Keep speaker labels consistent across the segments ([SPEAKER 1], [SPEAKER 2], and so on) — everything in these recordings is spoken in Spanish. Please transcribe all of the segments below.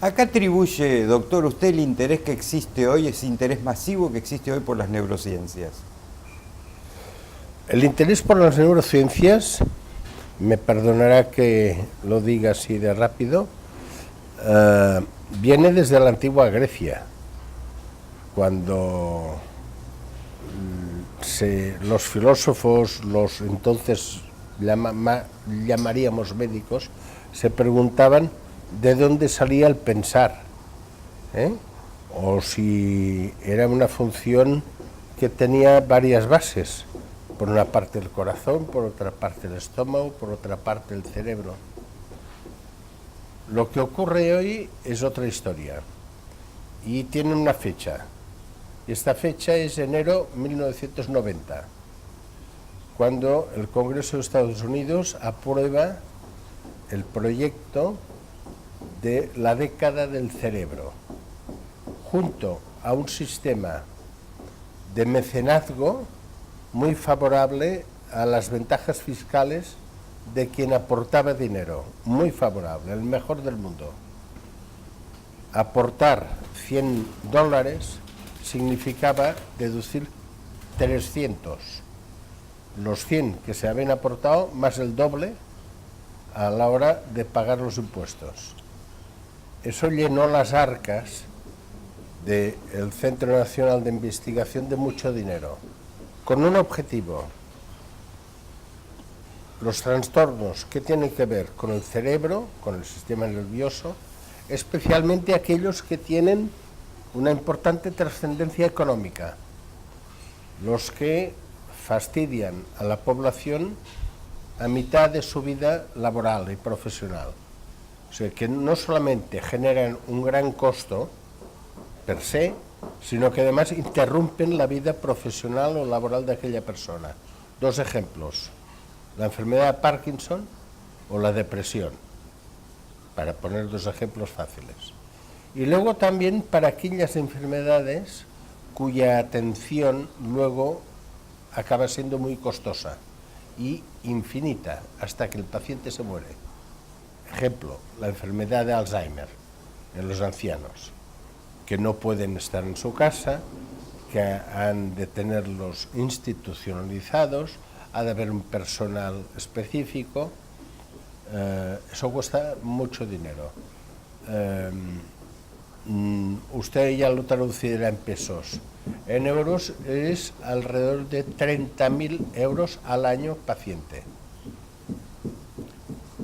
[SPEAKER 1] ¿A qué atribuye, doctor, usted el interés que existe hoy, ese interés masivo que existe hoy por las neurociencias?
[SPEAKER 2] El interés por las neurociencias, me perdonará que lo diga así de rápido, viene desde la antigua Grecia, cuando los filósofos, los entonces llamaríamos médicos, se preguntaban de dónde salía el pensar, o si era una función que tenía varias bases, por una parte el corazón, por otra parte el estómago, por otra parte el cerebro. Lo que ocurre hoy es otra historia y tiene una fecha. Y esta fecha es enero 1990, cuando el Congreso de Estados Unidos aprueba el proyecto de la década del cerebro, junto a un sistema de mecenazgo muy favorable a las ventajas fiscales de quien aportaba dinero, muy favorable, el mejor del mundo. Aportar $100 significaba deducir 300, los 100 que se habían aportado más el doble a la hora de pagar los impuestos. Eso llenó las arcas del Centro Nacional de Investigación de mucho dinero, con un objetivo: los trastornos que tienen que ver con el cerebro, con el sistema nervioso, especialmente aquellos que tienen una importante trascendencia económica, los que fastidian a la población a mitad de su vida laboral y profesional. O sea, que no solamente generan un gran costo per se, sino que además interrumpen la vida profesional o laboral de aquella persona. Dos ejemplos: la enfermedad de Parkinson o la depresión, para poner dos ejemplos fáciles. Y luego también para aquellas enfermedades cuya atención luego acaba siendo muy costosa y infinita hasta que el paciente se muere. Ejemplo, la enfermedad de Alzheimer en los ancianos, que no pueden estar en su casa, que han de tenerlos institucionalizados, ha de haber un personal específico, eso cuesta mucho dinero. Usted ya lo traducirá en pesos. En euros es alrededor de 30.000 euros al año paciente.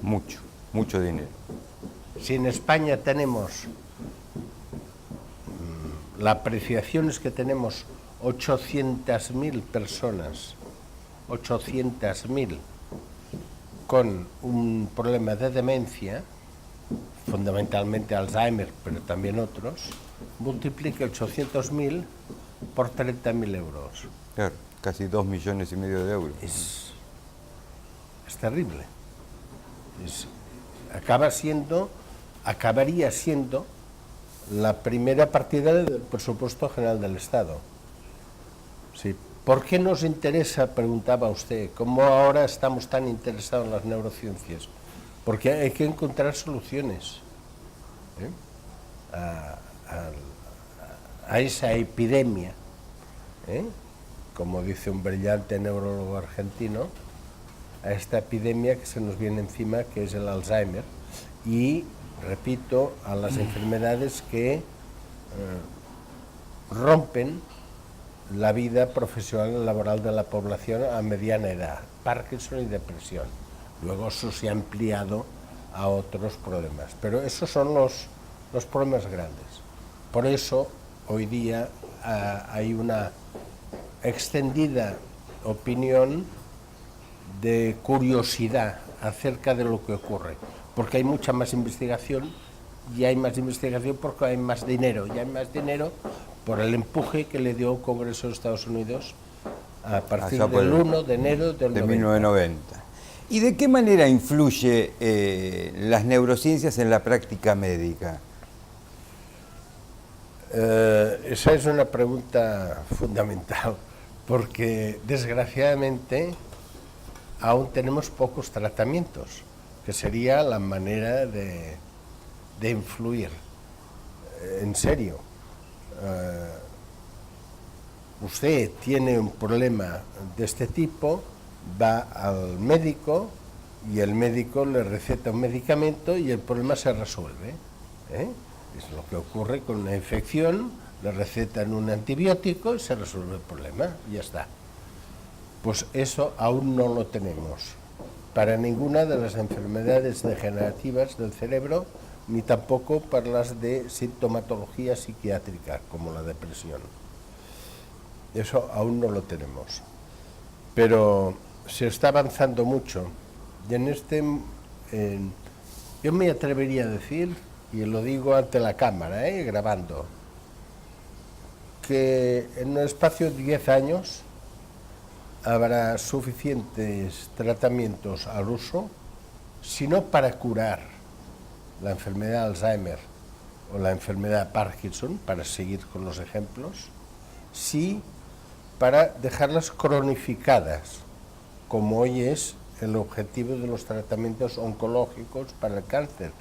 [SPEAKER 1] Mucho dinero.
[SPEAKER 2] Si en España tenemos, la apreciación es que tenemos 800.000 personas, 800.000 con un problema de demencia, fundamentalmente Alzheimer, pero también otros, multiplique 800.000 por 30.000 euros.
[SPEAKER 1] Claro, casi 2,5 millones de euros.
[SPEAKER 2] Es terrible. Acabaría siendo la primera partida del presupuesto general del Estado. Sí. ¿Por qué nos interesa?, preguntaba usted, ¿cómo ahora estamos tan interesados en las neurociencias? Porque hay que encontrar soluciones a esa epidemia, como dice un brillante neurólogo argentino, a esta epidemia que se nos viene encima, que es el Alzheimer, y, repito, a las enfermedades que rompen la vida profesional y laboral de la población a mediana edad, Parkinson y depresión. Luego eso se ha ampliado a otros problemas, pero esos son los problemas grandes. Por eso hoy día hay una extendida opinión de curiosidad acerca de lo que ocurre, porque hay mucha más investigación, y hay más investigación porque hay más dinero, y hay más dinero por el empuje que le dio el Congreso de Estados Unidos a partir del 1 de enero del
[SPEAKER 1] 1990. ¿Y de qué manera influye las neurociencias en la práctica médica?
[SPEAKER 2] Esa es una pregunta fundamental, porque desgraciadamente aún tenemos pocos tratamientos, que sería la manera de influir. en serio, usted tiene un problema de este tipo, va al médico y el médico le receta un medicamento y el problema se resuelve, ¿eh? Es lo que ocurre con una infección, le recetan un antibiótico y se resuelve el problema, y ya está. Pues eso aún no lo tenemos para ninguna de las enfermedades degenerativas del cerebro, ni tampoco para las de sintomatología psiquiátrica, como la depresión. Eso aún no lo tenemos. Pero se está avanzando mucho. Y yo me atrevería a decir, y lo digo ante la cámara, grabando, que en un espacio de 10 años habrá suficientes tratamientos al uso, si no para curar la enfermedad de Alzheimer o la enfermedad de Parkinson, para seguir con los ejemplos, sí para dejarlas cronificadas, como hoy es el objetivo de los tratamientos oncológicos para el cáncer,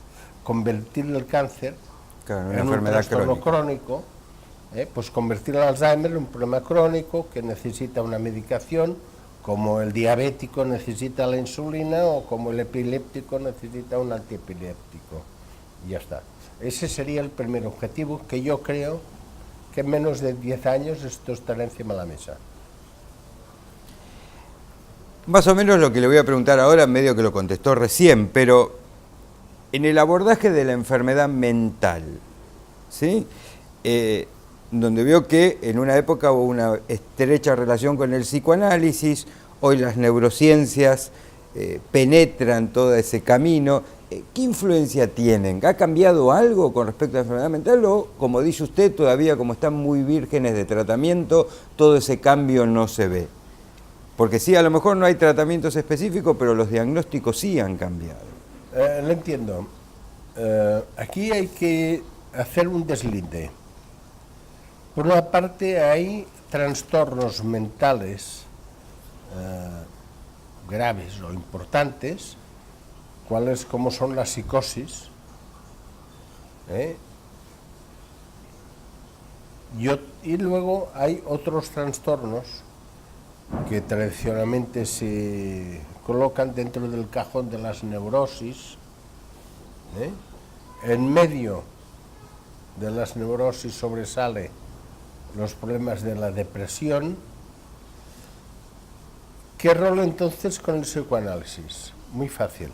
[SPEAKER 2] convertir el cáncer en un trastorno crónico, pues convertir el Alzheimer en un problema crónico que necesita una medicación, como el diabético necesita la insulina o como el epiléptico necesita un antiepiléptico. Y ya está. Ese sería el primer objetivo, que yo creo que en menos de 10 años esto estará encima de la mesa.
[SPEAKER 1] Más o menos lo que le voy a preguntar ahora, medio que lo contestó recién, pero en el abordaje de la enfermedad mental, ¿sí? Donde veo que en una época hubo una estrecha relación con el psicoanálisis, hoy las neurociencias penetran todo ese camino. ¿Qué influencia tienen? ¿Ha cambiado algo con respecto a la enfermedad mental o, como dice usted, todavía como están muy vírgenes de tratamiento, todo ese cambio no se ve? Porque sí, a lo mejor no hay tratamientos específicos, pero los diagnósticos sí han cambiado.
[SPEAKER 2] Lo entiendo. Aquí hay que hacer un deslinde. Por una parte hay trastornos mentales graves o importantes, cuales como son la psicosis, y luego hay otros trastornos que tradicionalmente se colocan dentro del cajón de las neurosis. En medio de las neurosis sobresale los problemas de la depresión. ¿Qué rol entonces con el psicoanálisis? Muy fácil.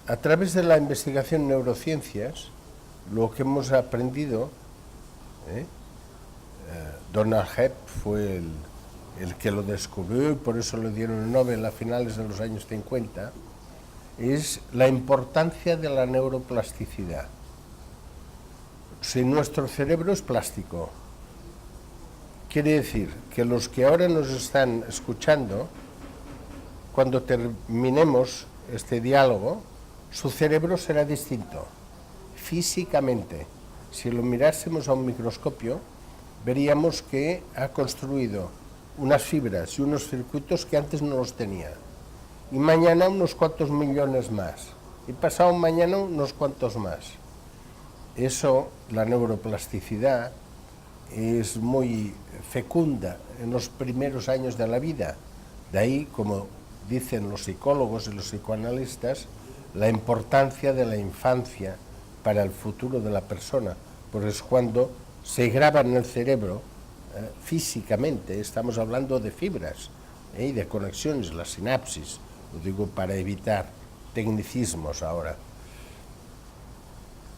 [SPEAKER 2] A través de la investigación en neurociencias, lo que hemos aprendido, Donald Hebb fue el que lo descubrió y por eso le dieron el Nobel a finales de los años 50, es la importancia de la neuroplasticidad. Si nuestro cerebro es plástico, quiere decir que los que ahora nos están escuchando, cuando terminemos este diálogo, su cerebro será distinto, físicamente. Si lo mirásemos a un microscopio, veríamos que ha construido unas fibras y unos circuitos que antes no los tenía. Y mañana unos cuantos millones más. Y pasado mañana unos cuantos más. Eso, la neuroplasticidad, es muy fecunda en los primeros años de la vida. De ahí, como dicen los psicólogos y los psicoanalistas, la importancia de la infancia para el futuro de la persona, porque es cuando se graba en el cerebro físicamente, estamos hablando de fibras y de conexiones, la sinapsis, lo digo para evitar tecnicismos ahora,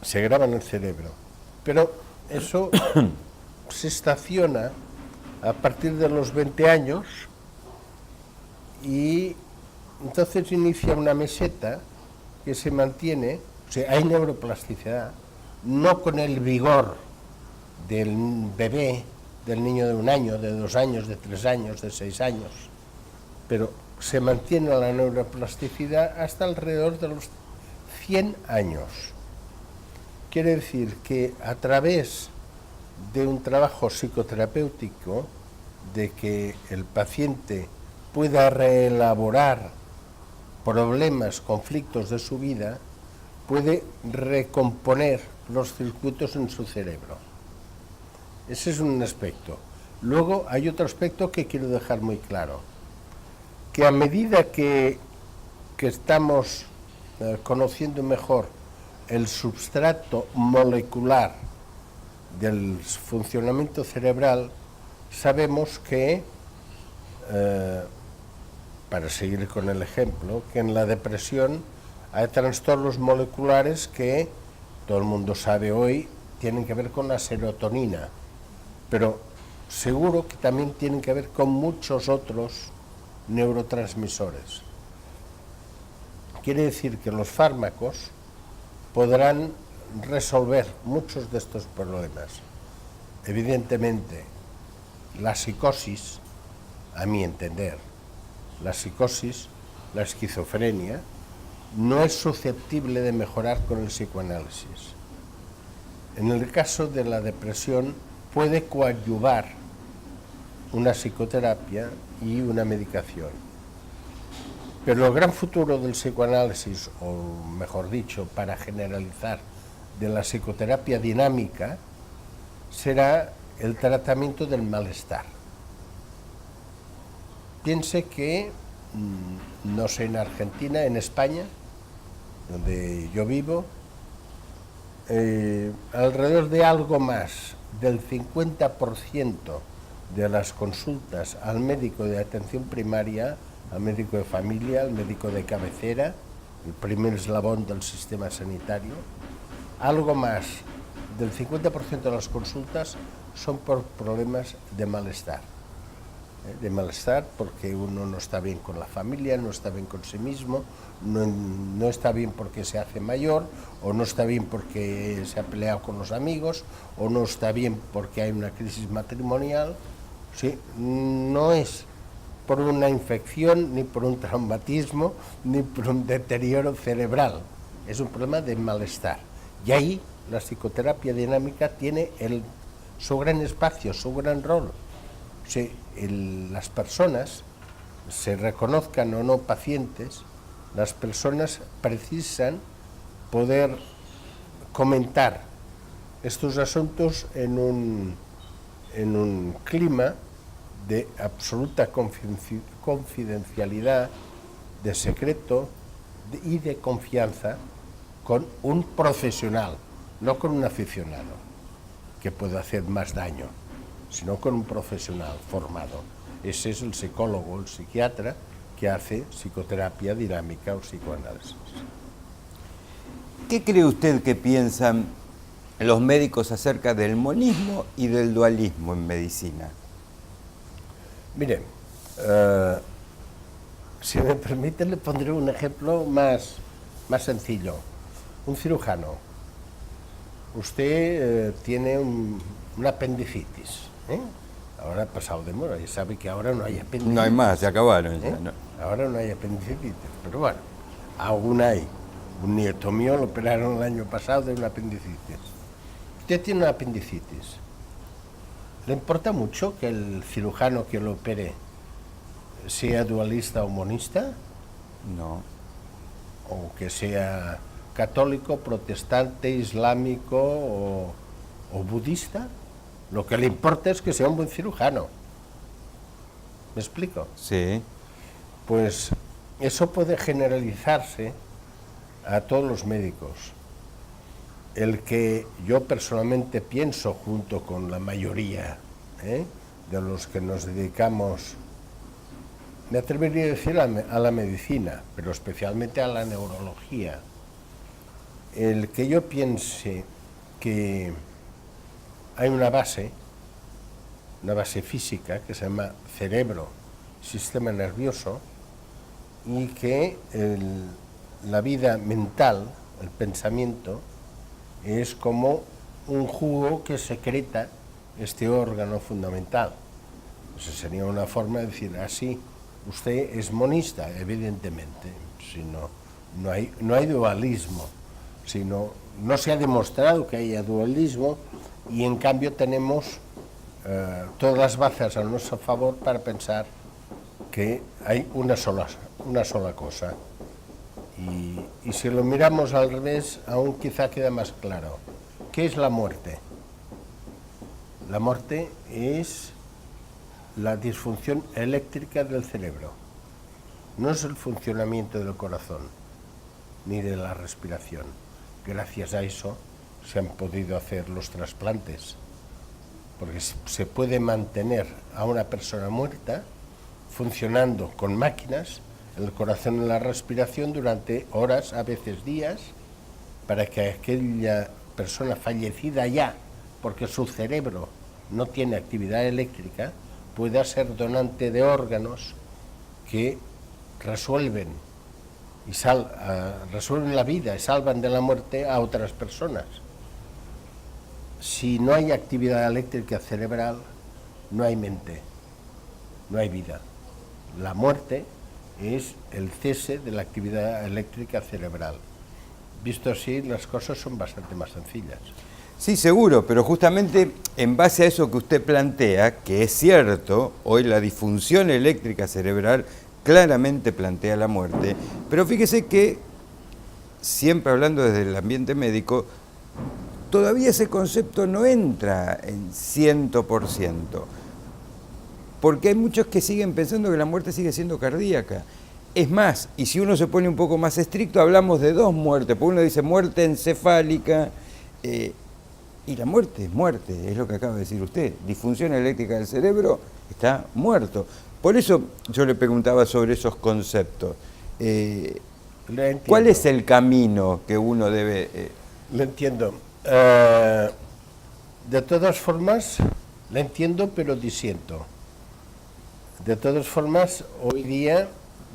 [SPEAKER 2] se graba en el cerebro, pero eso se estaciona a partir de los 20 años y entonces inicia una meseta que se mantiene, o sea, hay neuroplasticidad, no con el vigor del bebé, del niño de 1 año, de 2 años, de 3 años, de 6 años, pero se mantiene la neuroplasticidad hasta alrededor de los 100 años. Quiere decir que a través de un trabajo psicoterapéutico, de que el paciente pueda reelaborar problemas, conflictos de su vida, puede recomponer los circuitos en su cerebro. Ese es un aspecto. Luego hay otro aspecto que quiero dejar muy claro, que a medida que estamos conociendo mejor el substrato molecular del funcionamiento cerebral, sabemos que, para seguir con el ejemplo, que en la depresión hay trastornos moleculares que todo el mundo sabe hoy tienen que ver con la serotonina, pero seguro que también tienen que ver con muchos otros neurotransmisores. Quiere decir que los fármacos podrán resolver muchos de estos problemas. Evidentemente, la psicosis, a mi entender, la psicosis, la esquizofrenia, no es susceptible de mejorar con el psicoanálisis. En el caso de la depresión puede coadyuvar una psicoterapia y una medicación. Pero el gran futuro del psicoanálisis, o mejor dicho, para generalizar, de la psicoterapia dinámica, será el tratamiento del malestar. Piense que, no sé, en Argentina, en España, donde yo vivo, alrededor de algo más del 50% de las consultas al médico de atención primaria, al médico de familia, al médico de cabecera, el primer eslabón del sistema sanitario, algo más del 50% de las consultas son por problemas de malestar. De malestar porque uno no está bien con la familia, no está bien con sí mismo, no está bien porque se hace mayor, o no está bien porque se ha peleado con los amigos, o no está bien porque hay una crisis matrimonial. Sí, no es por una infección, ni por un traumatismo, ni por un deterioro cerebral. Es un problema de malestar. Y ahí la psicoterapia dinámica tiene su gran espacio, su gran rol. Si las personas, se reconozcan o no pacientes, las personas precisan poder comentar estos asuntos en un clima de absoluta confidencialidad, de secreto y de confianza con un profesional, no con un aficionado que puede hacer más daño, sino con un profesional formado. Ese es el psicólogo, el psiquiatra que hace psicoterapia dinámica o psicoanálisis.
[SPEAKER 1] ¿Qué cree usted que piensan los médicos acerca del monismo y del dualismo en medicina?
[SPEAKER 2] Miren, si me permiten, le pondré un ejemplo más sencillo. Un cirujano. Usted tiene un apendicitis. Ahora ha pasado de moda y sabe que ahora no hay apendicitis.
[SPEAKER 1] No hay más, se acabaron ya. No.
[SPEAKER 2] Ahora no hay apendicitis, pero bueno, aún hay. Un nieto mío lo operaron el año pasado de una apendicitis. Usted tiene una apendicitis. ¿Le importa mucho que el cirujano que lo opere sea dualista o monista?
[SPEAKER 1] No.
[SPEAKER 2] O que sea católico, protestante, islámico o budista. Lo que le importa es que sea un buen cirujano. ¿Me explico?
[SPEAKER 1] Sí.
[SPEAKER 2] Pues eso puede generalizarse a todos los médicos. El que yo personalmente pienso, junto con la mayoría de los que nos dedicamos, me atrevería a decir a la medicina, pero especialmente a la neurología, el que yo piense que hay una base física que se llama cerebro, sistema nervioso, y que la vida mental, el pensamiento, es como un jugo que secreta este órgano fundamental. Esa sería una forma de decir, así, usted es monista, evidentemente, sino no hay dualismo, sino no se ha demostrado que haya dualismo, y en cambio tenemos todas las bases a nuestro favor para pensar que hay una sola cosa, Y si lo miramos al revés, aún quizá queda más claro. ¿Qué es la muerte? La muerte es la disfunción eléctrica del cerebro. No es el funcionamiento del corazón, ni de la respiración. Gracias a eso se han podido hacer los trasplantes, porque se puede mantener a una persona muerta funcionando con máquinas, el corazón y la respiración durante horas, a veces días, para que aquella persona fallecida ya, porque su cerebro no tiene actividad eléctrica, pueda ser donante de órganos que resuelven resuelven la vida y salvan de la muerte a otras personas. Si no hay actividad eléctrica cerebral, no hay mente, no hay vida. La muerte es el cese de la actividad eléctrica cerebral. Visto así, las cosas son bastante más sencillas.
[SPEAKER 1] Sí, seguro, pero justamente en base a eso que usted plantea, que es cierto, hoy la disfunción eléctrica cerebral claramente plantea la muerte, pero fíjese que, siempre hablando desde el ambiente médico, todavía ese concepto no entra en 100%, porque hay muchos que siguen pensando que la muerte sigue siendo cardíaca. Es más, y si uno se pone un poco más estricto, hablamos de dos muertes, porque uno dice muerte encefálica, y la muerte, es lo que acaba de decir usted, disfunción eléctrica del cerebro, está muerto. Por eso yo le preguntaba sobre esos conceptos. ¿Cuál es el camino que uno debe...?
[SPEAKER 2] Lo entiendo. De todas formas, lo entiendo, pero disiento. De todas formas, hoy día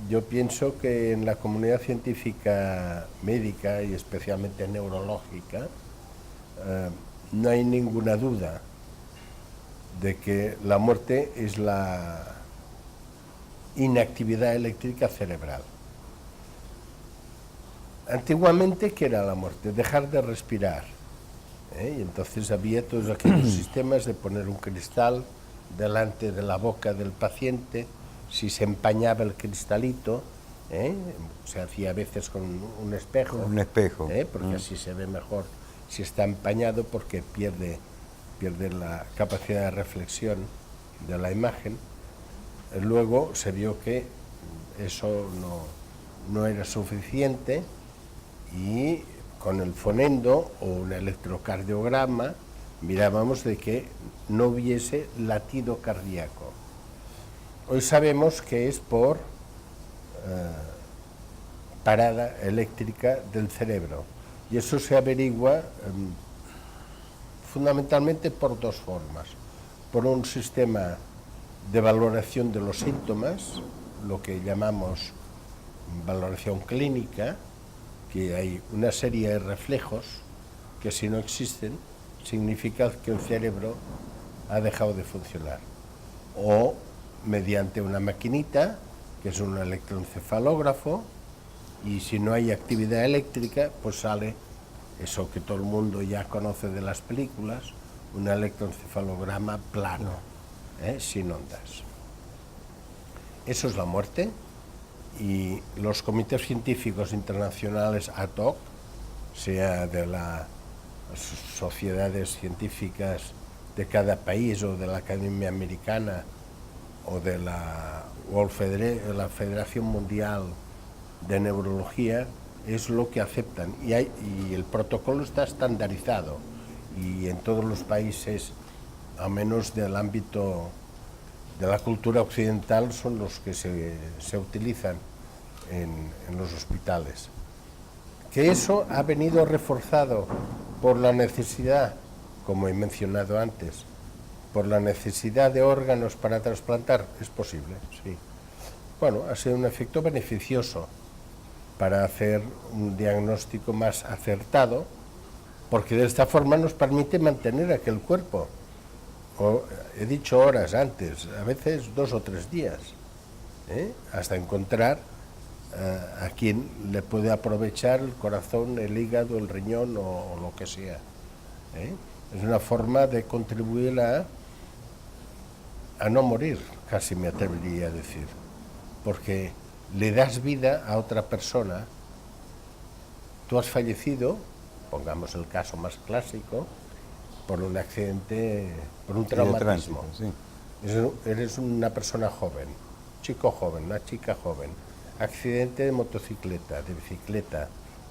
[SPEAKER 2] yo pienso que en la comunidad científica médica y especialmente neurológica, no hay ninguna duda de que la muerte es la inactividad eléctrica cerebral. Antiguamente, ¿qué era la muerte? Dejar de respirar. Y entonces había todos aquellos sistemas de poner un cristal delante de la boca del paciente, si se empañaba el cristalito, se hacía a veces con un espejo.
[SPEAKER 1] Un espejo.
[SPEAKER 2] Porque así se ve mejor si está empañado, porque pierde la capacidad de reflexión de la imagen. Luego se vio que eso no era suficiente y con el fonendo o un electrocardiograma mirábamos de que no hubiese latido cardíaco. Hoy sabemos que es por parada eléctrica del cerebro, y eso se averigua fundamentalmente por dos formas: por un sistema de valoración de los síntomas, lo que llamamos valoración clínica, que hay una serie de reflejos que, si no existen, significa que el cerebro ha dejado de funcionar, o mediante una maquinita que es un electroencefalógrafo, y si no hay actividad eléctrica, pues sale eso que todo el mundo ya conoce de las películas, un electroencefalograma plano, sin ondas. Eso es la muerte, y los comités científicos internacionales ad hoc, sea de las sociedades científicas de cada país o de la Academia Americana o de la Federación Mundial de Neurología, es lo que aceptan, y el protocolo está estandarizado, y en todos los países, a menos del ámbito de la cultura occidental, son los que se utilizan en los hospitales. Que eso ha venido reforzado por la necesidad, como he mencionado antes, por la necesidad de órganos para trasplantar, es posible, sí. Bueno, ha sido un efecto beneficioso para hacer un diagnóstico más acertado, porque de esta forma nos permite mantener aquel cuerpo. He dicho horas antes, a veces 2 o 3 días, hasta encontrar a quien le puede aprovechar el corazón, el hígado, el riñón o lo que sea. Es una forma de contribuir a no morir, casi me atrevería a decir, porque le das vida a otra persona tú has fallecido, pongamos el caso más clásico, por un accidente, por un traumatismo.
[SPEAKER 1] Sí.
[SPEAKER 2] Eres una persona joven, chico joven, una chica joven, accidente de motocicleta, de bicicleta,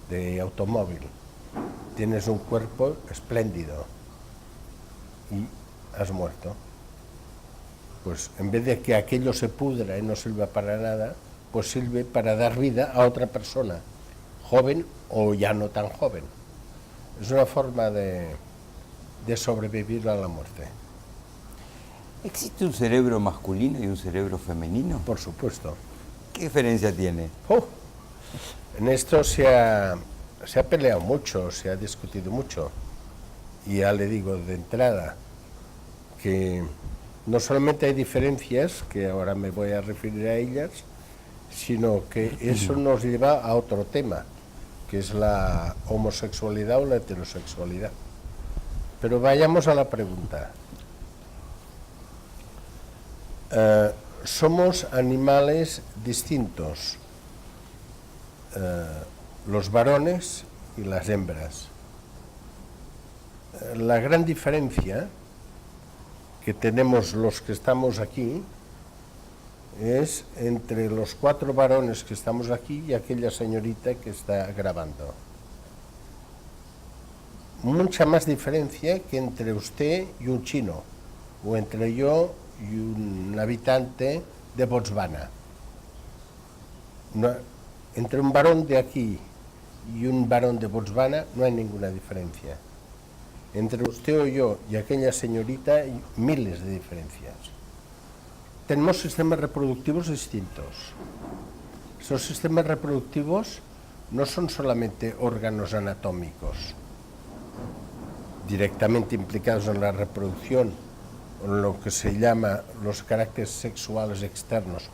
[SPEAKER 2] de automóvil, tienes un cuerpo espléndido y has muerto. Pues en vez de que aquello se pudra y no sirva para nada, pues sirve para dar vida a otra persona, joven o ya no tan joven. Es una forma de sobrevivir a la muerte.
[SPEAKER 1] ¿Existe un cerebro masculino y un cerebro femenino?
[SPEAKER 2] Por supuesto.
[SPEAKER 1] ¿Qué diferencia tiene?
[SPEAKER 2] En esto se ha peleado mucho, se ha discutido mucho. Y ya le digo de entrada que no solamente hay diferencias, que ahora me voy a referir a ellas, sino que eso nos lleva a otro tema, que es la homosexualidad o la heterosexualidad. Pero vayamos a la pregunta. Somos animales distintos, los varones y las hembras. La gran diferencia que tenemos los que estamos aquí es entre los 4 varones que estamos aquí y aquella señorita que está grabando. Mucha más diferencia que entre usted y un chino, o entre yo y un habitante de Botswana. Entre un varón de aquí y un varón de Botswana no hay ninguna diferencia. Entre usted o yo y aquella señorita hay miles de diferencias. Tenemos sistemas reproductivos distintos. Esos sistemas reproductivos no son solamente órganos anatómicos directamente implicados en la reproducción, o en lo que se llama los caracteres sexuales externos,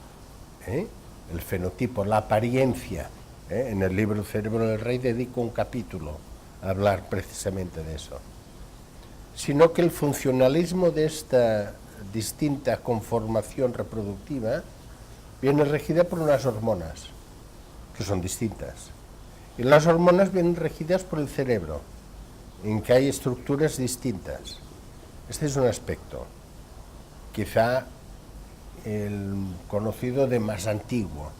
[SPEAKER 2] el fenotipo, la apariencia. En el libro El cerebro del rey dedico un capítulo a hablar precisamente de eso. Sino que el funcionalismo de esta distinta conformación reproductiva viene regida por unas hormonas, que son distintas. Y las hormonas vienen regidas por el cerebro, en que hay estructuras distintas. Este es un aspecto, quizá el conocido de más antiguo.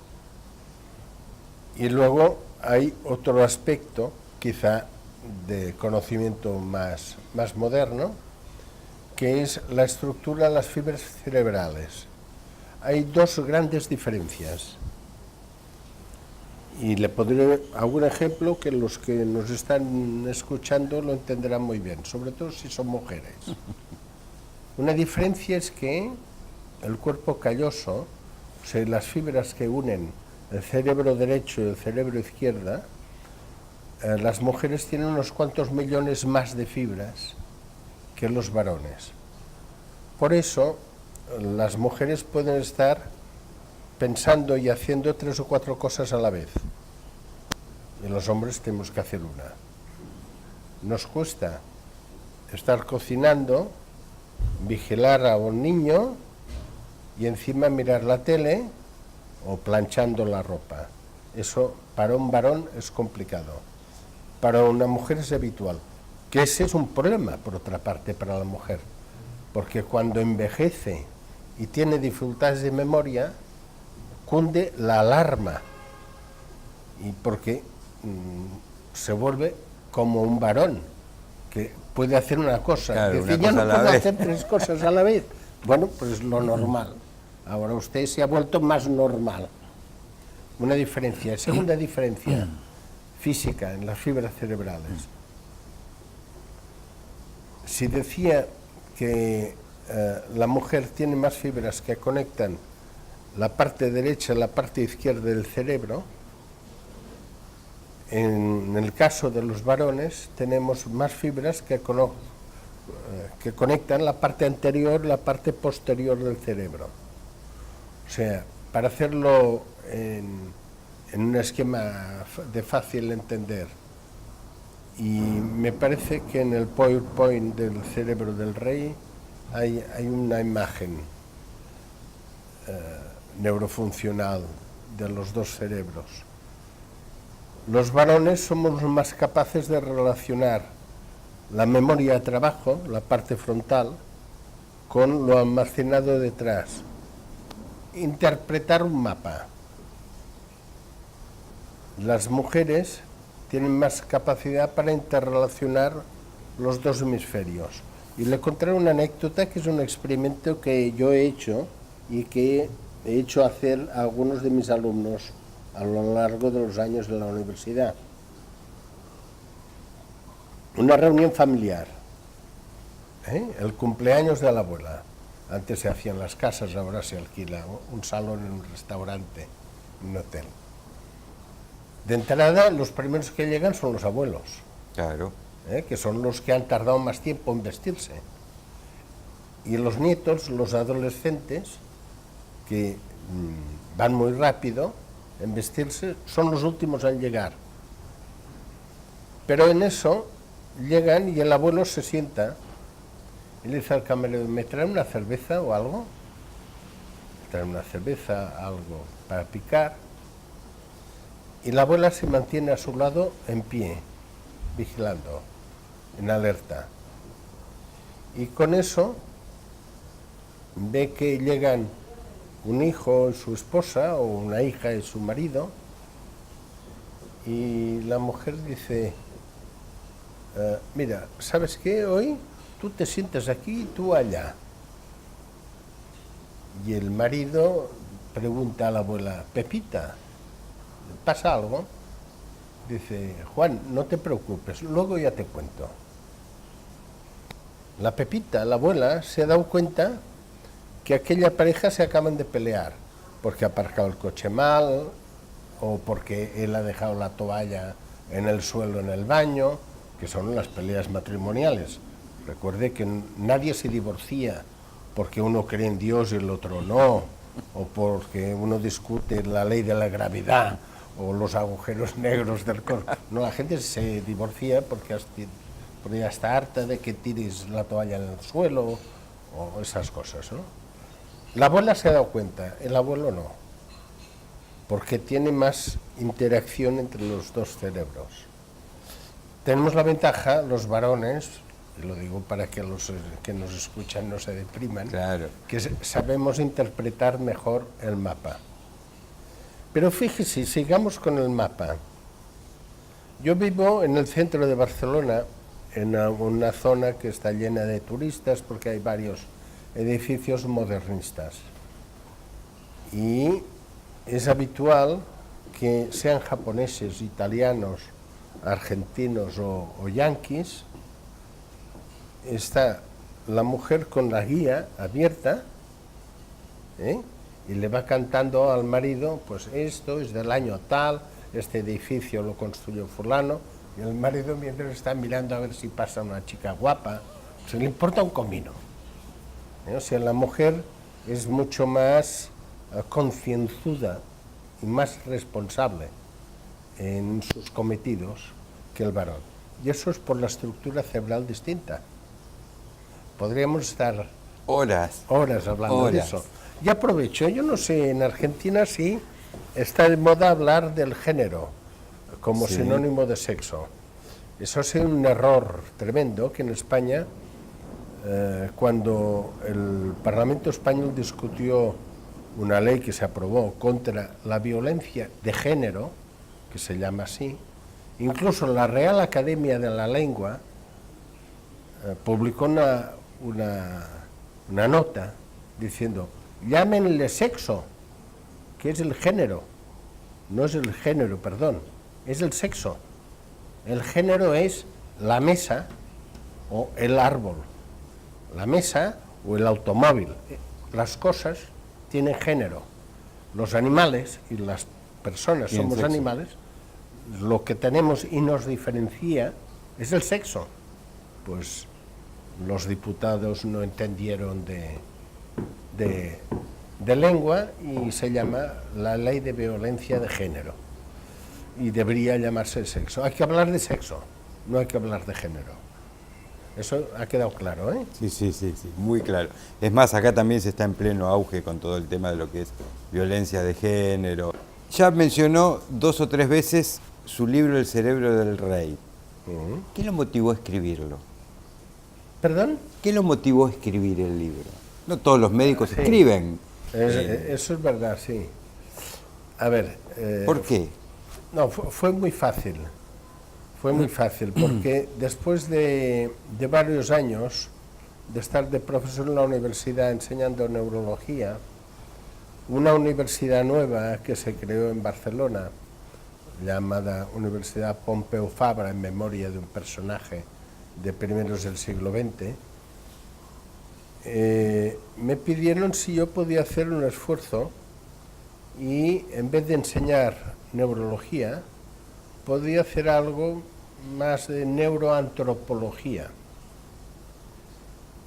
[SPEAKER 2] Y luego hay otro aspecto, quizá de conocimiento más moderno, que es la estructura de las fibras cerebrales. Hay 2 grandes diferencias. Y le pondré algún ejemplo que los que nos están escuchando lo entenderán muy bien, sobre todo si son mujeres. Una diferencia es que el cuerpo calloso, o sea, las fibras que unen el cerebro derecho y el cerebro izquierda, las mujeres tienen unos cuantos millones más de fibras que los varones. Por eso, las mujeres pueden estar pensando y haciendo 3 o 4 cosas a la vez. Y los hombres tenemos que hacer una. Nos cuesta estar cocinando, vigilar a un niño y encima mirar la tele o planchando la ropa. Eso para un varón es complicado. Para una mujer es habitual. Que ese es un problema, por otra parte, para la mujer. Porque cuando envejece y tiene dificultades de memoria, cunde la alarma. Y porque se vuelve como un varón, que puede hacer una cosa.
[SPEAKER 1] Claro,
[SPEAKER 2] Decir, yo no puedo hacer 3 cosas a la vez. Bueno, pues es lo normal. Ahora usted se ha vuelto más normal. Una diferencia. Segunda diferencia física en las fibras cerebrales. Si decía que la mujer tiene más fibras que conectan la parte derecha y la parte izquierda del cerebro, en el caso de los varones tenemos más fibras que conectan la parte anterior y la parte posterior del cerebro. O sea, para hacerlo en un esquema de fácil entender, y me parece que en el PowerPoint del cerebro del rey hay una imagen neurofuncional de los 2 cerebros. Los varones somos más capaces de relacionar la memoria de trabajo, la parte frontal, con lo almacenado detrás. Interpretar un mapa. Las mujeres tienen más capacidad para interrelacionar los dos hemisferios. Y le contaré una anécdota que es un experimento que yo he hecho y que he hecho hacer a algunos de mis alumnos a lo largo de los años de la universidad. Una reunión familiar, el cumpleaños de la abuela. Antes se hacía en las casas, ahora se alquila un salón en un restaurante, en un hotel. De entrada, los primeros que llegan son los abuelos.
[SPEAKER 1] Claro.
[SPEAKER 2] Que son los que han tardado más tiempo en vestirse. Y los nietos, los adolescentes, que van muy rápido en vestirse, son los últimos en llegar. Pero en eso llegan y el abuelo se sienta y le dice al camarero, ¿me trae una cerveza o algo? Trae una cerveza, algo para picar. Y la abuela se mantiene a su lado en pie, vigilando, en alerta. Y con eso ve que llegan un hijo y su esposa, o una hija y su marido, y la mujer dice, mira, ¿sabes qué? Hoy tú te sientas aquí y tú allá. Y el marido pregunta a la abuela, Pepita, ¿pasa algo? Dice, Juan, no te preocupes, luego ya te cuento. La Pepita, la abuela, se ha dado cuenta que aquella pareja se acaban de pelear, porque ha aparcado el coche mal, o porque él ha dejado la toalla en el suelo en el baño, que son las peleas matrimoniales. Recuerde que nadie se divorcia porque uno cree en Dios y el otro no, o porque uno discute la ley de la gravedad o los agujeros negros del cuerpo. No, la gente se divorcia porque ya está harta de que tires la toalla en el suelo o esas cosas, ¿no? La abuela se ha dado cuenta, el abuelo no, porque tiene más interacción entre los dos cerebros. Tenemos la ventaja, los varones, y lo digo para que los que nos escuchan no se depriman,
[SPEAKER 1] Claro.
[SPEAKER 2] que sabemos interpretar mejor el mapa. Pero fíjese, sigamos con el mapa. Yo vivo en el centro de Barcelona, en una zona que está llena de turistas porque hay varios edificios modernistas. Y es habitual que sean japoneses, italianos, argentinos o yanquis, está la mujer con la guía abierta, y le va cantando al marido, pues esto es del año tal, este edificio lo construyó fulano, y el marido mientras está mirando a ver si pasa una chica guapa, se le importa un comino. O sea, la mujer es mucho más concienzuda y más responsable en sus cometidos que el varón. Y eso es por la estructura cerebral distinta. Podríamos estar
[SPEAKER 1] Horas.
[SPEAKER 2] hablando de eso. Y aprovecho, yo no sé, en Argentina sí está de moda hablar del género como sinónimo de sexo. Eso es un error tremendo que en España, cuando el Parlamento español discutió una ley que se aprobó contra la violencia de género, que se llama así, incluso la Real Academia de la Lengua publicó una nota diciendo, llámenle sexo, que es el género, no es el género, perdón, es el sexo. El género es la mesa o el árbol, la mesa o el automóvil. Las cosas tienen género. Los animales y las personas somos
[SPEAKER 1] sexo.
[SPEAKER 2] animales, lo que tenemos y nos diferencia es el sexo. Pues los diputados no entendieron de lengua y se llama la ley de violencia de género. Y debería llamarse sexo. Hay que hablar de sexo, no hay que hablar de género. Eso ha quedado claro, ¿eh?
[SPEAKER 1] Sí, muy claro. Es más, acá también se está en pleno auge con todo el tema de lo que es violencia de género. Ya mencionó 2 o 3 veces su libro El cerebro del rey.
[SPEAKER 2] Ujú.
[SPEAKER 1] ¿Qué lo motivó a escribirlo?
[SPEAKER 2] ¿Perdón?
[SPEAKER 1] ¿Qué lo motivó a escribir el libro? No todos los médicos
[SPEAKER 2] Sí.
[SPEAKER 1] escriben.
[SPEAKER 2] Eso es verdad, sí. A ver...
[SPEAKER 1] ¿Por qué?
[SPEAKER 2] No, fue muy fácil. Fue muy fácil, porque después de varios años de estar de profesor en la universidad enseñando neurología, una universidad nueva que se creó en Barcelona, llamada Universidad Pompeu Fabra, en memoria de un personaje de primeros del siglo XX, me pidieron si yo podía hacer un esfuerzo y en vez de enseñar neurología, podía hacer algo más de neuroantropología.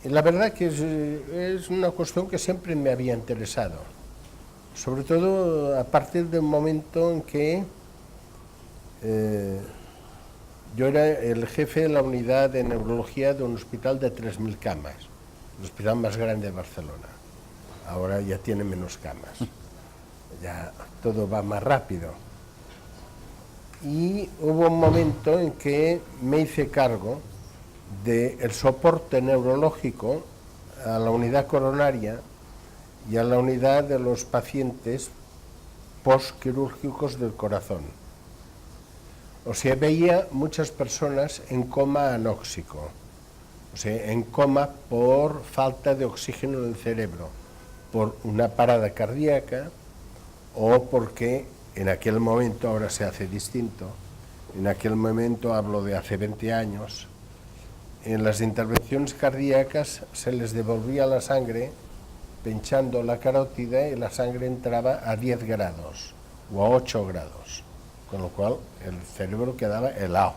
[SPEAKER 2] Y la verdad que es una cuestión que siempre me había interesado, sobre todo a partir del momento en que yo era el jefe de la unidad de neurología de un hospital de 3.000 camas, el hospital más grande de Barcelona. Ahora ya tiene menos camas, ya todo va más rápido. Y hubo un momento en que me hice cargo del soporte neurológico a la unidad coronaria y a la unidad de los pacientes postquirúrgicos del corazón. O sea, veía muchas personas en coma anóxico, o sea, en coma por falta de oxígeno en el cerebro, por una parada cardíaca o porque en aquel momento, ahora se hace distinto, en aquel momento, hablo de hace 20 años, en las intervenciones cardíacas se les devolvía la sangre pinchando la carótida y la sangre entraba a 10 grados o a 8 grados, con lo cual el cerebro quedaba helado.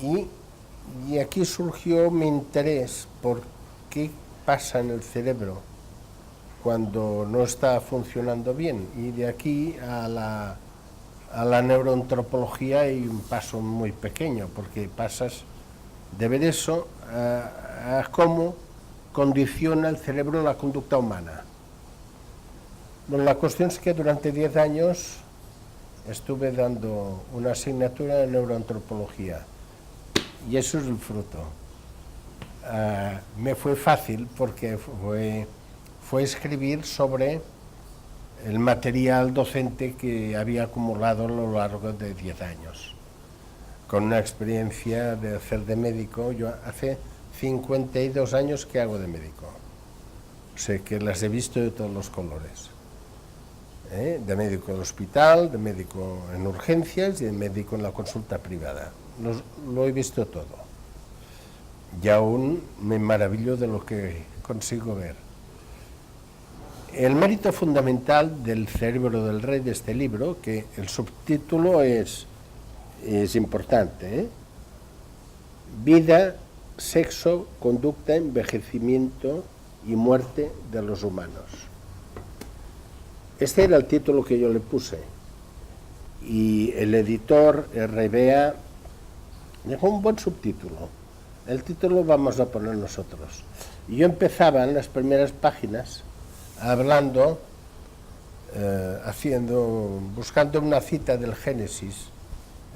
[SPEAKER 2] Y aquí surgió mi interés por qué pasa en el cerebro cuando no está funcionando bien, y de aquí a la neuroantropología hay un paso muy pequeño, porque pasas de ver eso a cómo condiciona el cerebro la conducta humana. Bueno, la cuestión es que durante 10 años estuve dando una asignatura de neuroantropología, y eso es el fruto. Me fue fácil porque fue escribir sobre el material docente que había acumulado a lo largo de 10 años, con una experiencia de hacer de médico. Yo hace 52 años que hago de médico, o sea que las he visto de todos los colores, de médico en el hospital, de médico en urgencias y de médico en la consulta privada. Lo he visto todo, y aún me maravillo de lo que consigo ver. El mérito fundamental del cerebro del rey, de este libro, que el subtítulo es importante, Vida, sexo, conducta, envejecimiento y muerte de los humanos. Este era el título que yo le puse, y el editor RBA dejó un buen subtítulo. El título vamos a poner nosotros. Y yo empezaba en las primeras páginas hablando, buscando una cita del Génesis,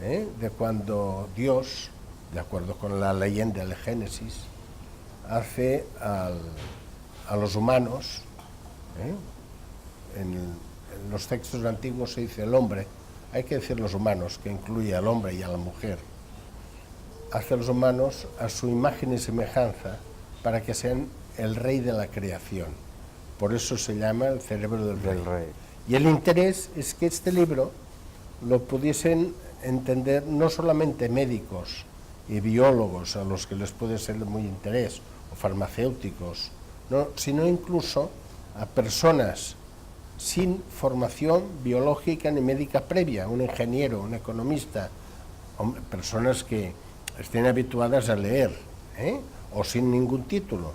[SPEAKER 2] de cuando Dios, de acuerdo con la leyenda del Génesis, hace a los humanos, en los textos antiguos se dice el hombre, hay que decir los humanos, que incluye al hombre y a la mujer, hace a los humanos a su imagen y semejanza para que sean el rey de la creación. Por eso se llama El cerebro del rey. Y el interés es que este libro lo pudiesen entender no solamente médicos y biólogos, a los que les puede ser de muy interés, o farmacéuticos, no, sino incluso a personas sin formación biológica ni médica previa, un ingeniero, un economista, personas que estén habituadas a leer, o sin ningún título.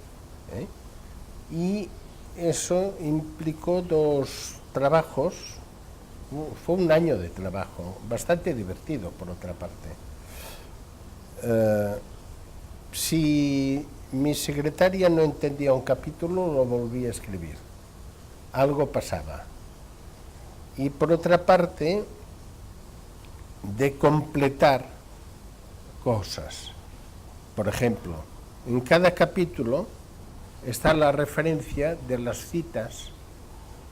[SPEAKER 2] Y eso implicó 2 trabajos, fue un año de trabajo, bastante divertido por otra parte. Si mi secretaria no entendía un capítulo, lo volví a escribir. Algo pasaba. Y por otra parte, de completar cosas. Por ejemplo, en cada capítulo está la referencia de las citas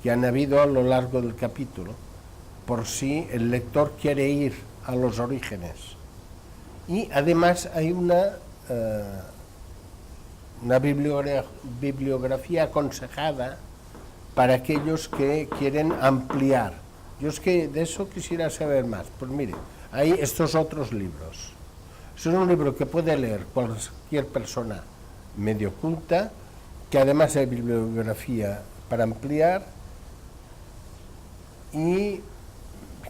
[SPEAKER 2] que han habido a lo largo del capítulo, por si el lector quiere ir a los orígenes. Y además hay una bibliografía aconsejada para aquellos que quieren ampliar. Yo es que de eso quisiera saber más. Pues mire, hay estos otros libros. Es un libro que puede leer cualquier persona medio culta, que además hay bibliografía para ampliar y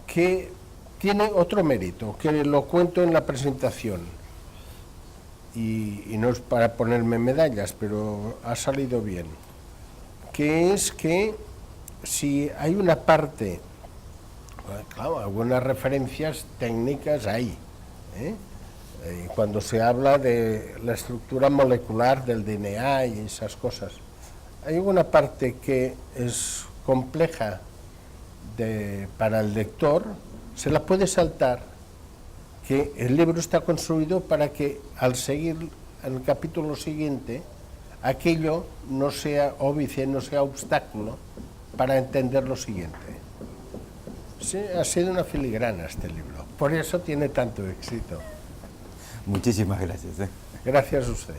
[SPEAKER 2] que tiene otro mérito, que lo cuento en la presentación. Y no es para ponerme medallas, pero ha salido bien. Que es que si hay una parte, claro, algunas referencias técnicas hay, cuando se habla de la estructura molecular del DNA y esas cosas, hay una parte que es compleja para el lector, se la puede saltar, que el libro está construido para que al seguir el capítulo siguiente, aquello no sea óbice, no sea obstáculo para entender lo siguiente. Sí, ha sido una filigrana este libro, por eso tiene tanto éxito.
[SPEAKER 1] Muchísimas gracias.
[SPEAKER 2] Gracias a usted.